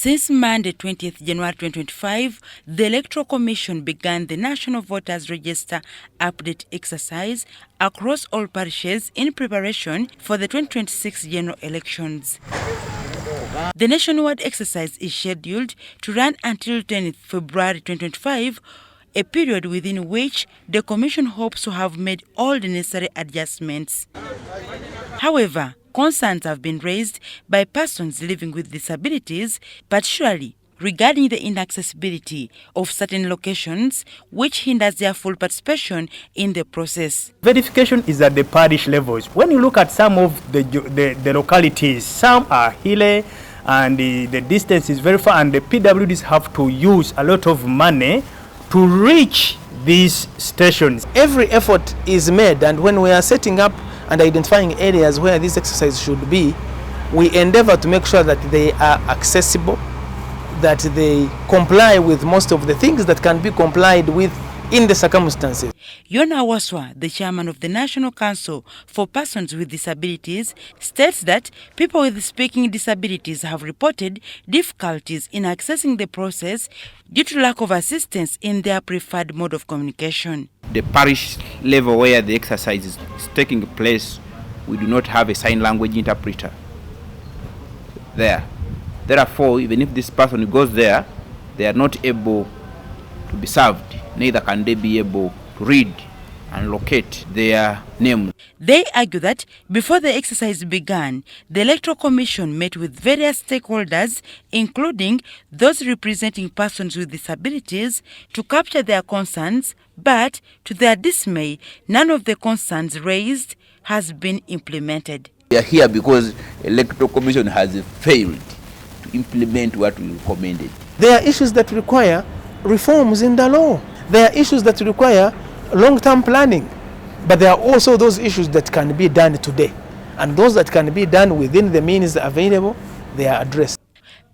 Since Monday, 20th January 2025, the Electoral Commission began the National Voters Register update exercise across all parishes in preparation for the 2026 general elections. The nationwide exercise is scheduled to run until 10th February 2025, a period within which the Commission hopes to have made all the necessary adjustments. However, concerns have been raised by persons living with disabilities, particularly regarding the inaccessibility of certain locations, which hinders their full participation in the process. Verification is at the parish levels. When you look at some of the localities, some are hilly and the distance is very far, and the PWDs have to use a lot of money to reach these stations. Every effort is made, and when we are setting up and identifying areas where this exercise should be, we endeavor to make sure that they are accessible, that they comply with most of the things that can be complied with in the circumstances. Yona Waswa, the chairman of the National Council for Persons with Disabilities, states that people with speaking disabilities have reported difficulties in accessing the process due to lack of assistance in their preferred mode of communication. The parish level where the exercise is taking place, we do not have a sign language interpreter there. Therefore, even if this person goes there, they are not able to be served. Neither can they be able to read and locate their name. They argue that before the exercise began, the Electoral Commission met with various stakeholders, including those representing persons with disabilities, to capture their concerns, but to their dismay, none of the concerns raised has been implemented. We are here because the Electoral Commission has failed to implement what we recommended. There are issues that require reforms in the law. There are issues that require long-term planning, but there are also those issues that can be done today, and those that can be done within the means available, they are addressed.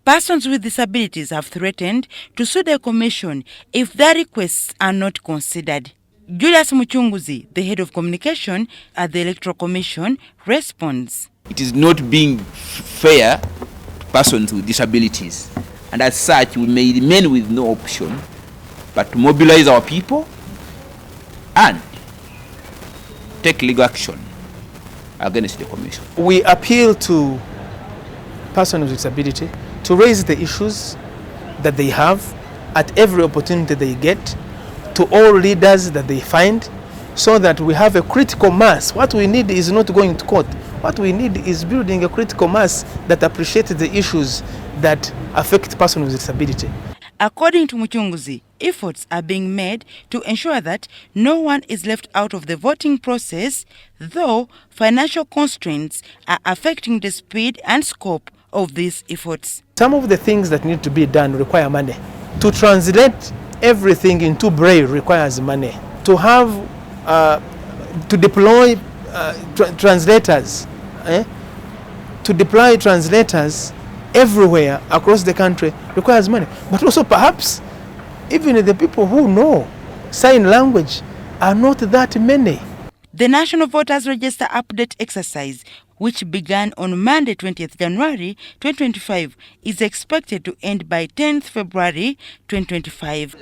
Persons with disabilities have threatened to sue the Commission if their requests are not considered. Julius Muchunguzi, the head of communication at the Electoral Commission, responds. It is not being fair to persons with disabilities, and as such we may remain with no option but to mobilize our people and take legal action against the Commission. We appeal to persons with disability to raise the issues that they have at every opportunity they get, to all leaders that they find, so that we have a critical mass. What we need is not going to court. What we need is building a critical mass that appreciates the issues that affect persons with disability. According to Muchunguzi, efforts are being made to ensure that no one is left out of the voting process, though financial constraints are affecting the speed and scope of these efforts. Some of the things that need to be done require money. To translate everything into Braille requires money. To have, to deploy translators, to deploy translators everywhere across the country requires money. But also perhaps even the people who know sign language are not that many. The National Voters Register update exercise, which began on Monday 20th January 2025, is expected to end by 10th February 2025.